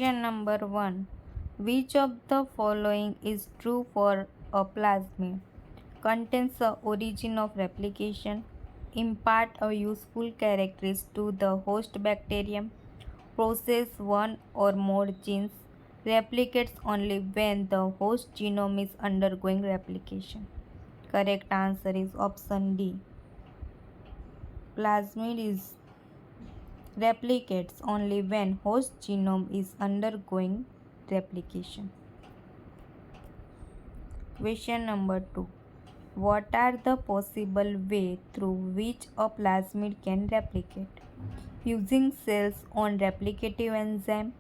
Question number 1. Which of the following is true for a plasmid? Contains the origin of replication, impart a useful characteristic to the host bacterium, process one or more genes, replicates only when the host genome is undergoing replication. Correct answer is option D. Plasmid is replicates only when host genome is undergoing replication. Question number 2. What are the possible ways through which a plasmid can replicate? Using cells on replicative enzyme,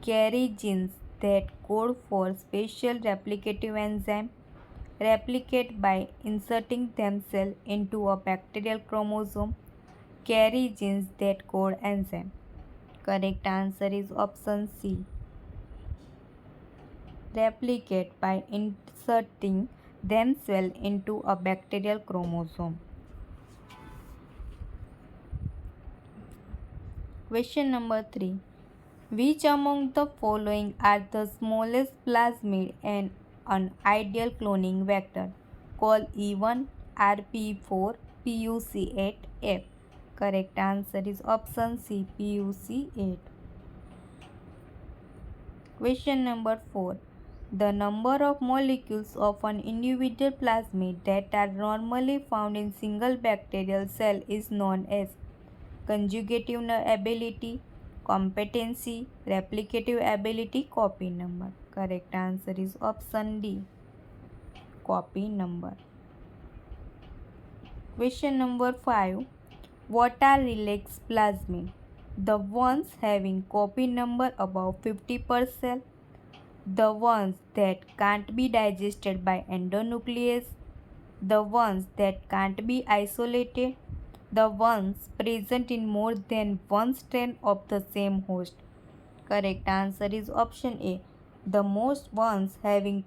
carry genes that code for special replicative enzyme, replicate by inserting themselves into a bacterial chromosome, carry genes that code enzyme. Correct answer is option C. Replicate by inserting themselves into a bacterial chromosome. Question number 3. Which among the following are the smallest plasmid and an ideal cloning vector? Call E1, RP4, PUC8, F. Correct answer is option C, PUC8. Question number 4. The number of molecules of an individual plasmid that are normally found in single bacterial cell is known as conjugative ability, competency, replicative ability, copy number. Correct answer is option D, copy number. Question number 5. What are relax plasmid? The ones having copy number above 50%, the ones that can't be digested by endonuclease, the ones that can't be isolated, the ones present in more than one strain of the same host. Correct answer is option A. The most ones having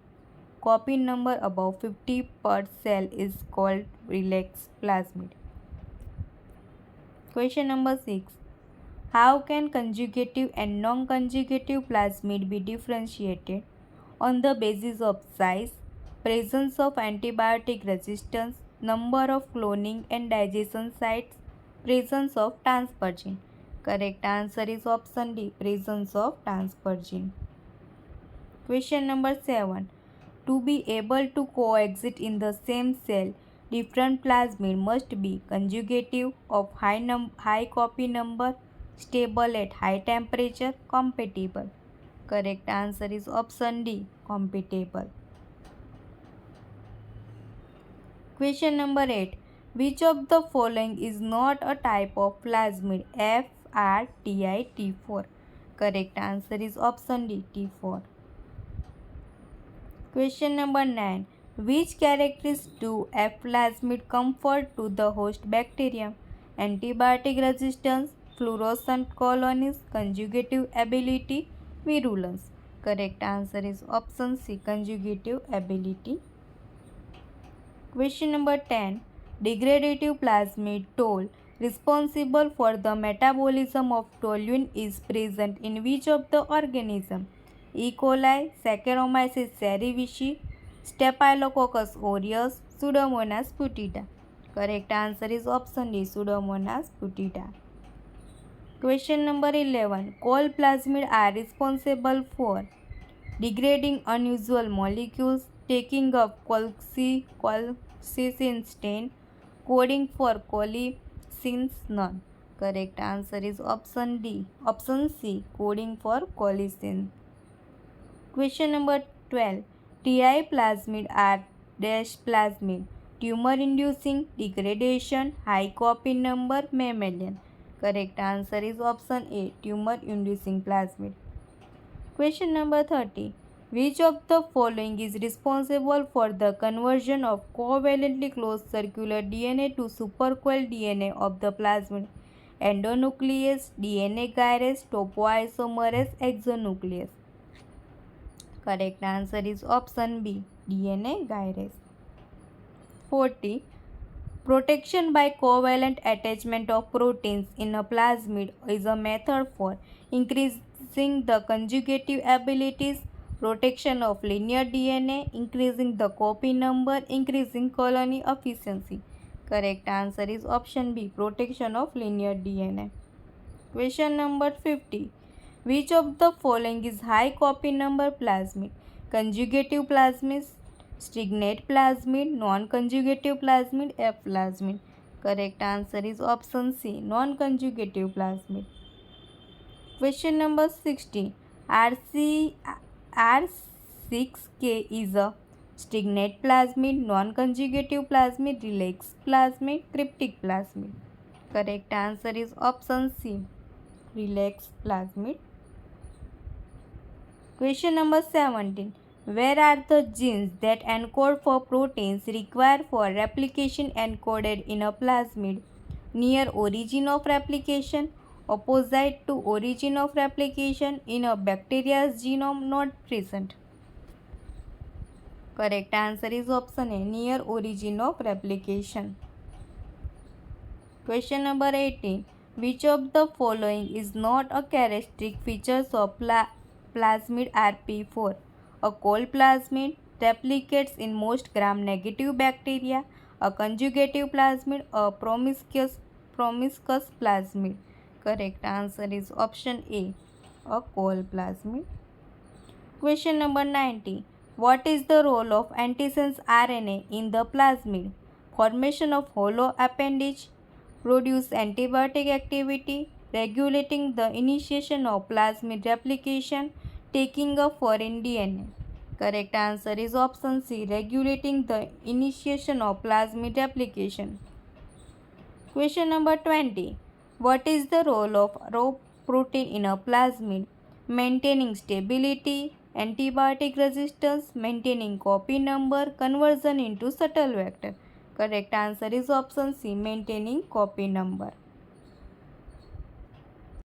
copy number above 50 per cell is called relax plasmid. Question number 6. How can conjugative and non-conjugative plasmid be differentiated? On the basis of size, presence of antibiotic resistance, number of cloning and digestion sites, presence of transfer gene. Correct answer is option D, presence of transfer gene. Question number 7. To be able to coexist in the same cell, different plasmid must be conjugative, of high copy number, stable at high temperature, compatible. Correct answer is option D, compatible. Question number 8. Which of the following is not a type of plasmid? FRTI T4. Correct answer is option D, T4. Question number 9. Which characteristics do F plasmid confer to the host bacterium? Antibiotic resistance, fluorescent colonies, conjugative ability, virulence. Correct answer is option C, conjugative ability. Question number 10. Degradative plasmid toll responsible for the metabolism of toluene is present in which of the organism? E. coli, Saccharomyces cerevisiae, Staphylococcus aureus, Pseudomonas putida. Correct answer is option D, Pseudomonas putida. Question number 11. Cold plasmid are responsible for degrading unusual molecules, taking up colchicine stain, coding for colicins, none. Correct answer is option D, option C, coding for colicins. Question number 12. TI plasmid are dash plasmid, tumor inducing, degradation, high copy number, mammalian. Correct answer is option A, tumor inducing plasmid. Question number 30. Which of the following is responsible for the conversion of covalently closed circular DNA to supercoiled DNA of the plasmid? Endonuclease, DNA gyrase, topoisomerase, exonuclease. Correct answer is option B, DNA gyrase. 40. Protection by covalent attachment of proteins in a plasmid is a method for increasing enhancing the conjugative abilities, protection of linear DNA, increasing the copy number, increasing colony efficiency. Correct answer is option B, protection of linear DNA. Question number 50. Which of the following is high copy number plasmid? Conjugative plasmid, strignate plasmid, non-conjugative plasmid, F plasmid. Correct answer is option C, non-conjugative plasmid. Question number 60. R6K is a strignate plasmid, non-conjugative plasmid, relax plasmid, cryptic plasmid. Correct answer is option C, relax plasmid. Question number 17. Where are the genes that encode for proteins required for replication encoded in a plasmid? Near origin of replication, opposite to origin of replication, in a bacteria's genome, not present. Correct answer is option A, near origin of replication. Question number 18. Which of the following is not a characteristic feature of plasmid RP4? A cold plasmid replicates in most gram-negative bacteria. A conjugative plasmid, a promiscuous plasmid. Correct answer is option A, a cold plasmid. Question number 90. What is the role of antisense RNA in the plasmid? Formation of hollow appendage, produce antibiotic activity, regulating the initiation of plasmid replication, taking a foreign DNA. Correct answer is option C, regulating the initiation of plasmid replication. Question number 20. What is the role of raw protein in a plasmid? Maintaining stability, antibiotic resistance, maintaining copy number, conversion into subtle vector. Correct answer is option C, maintaining copy number.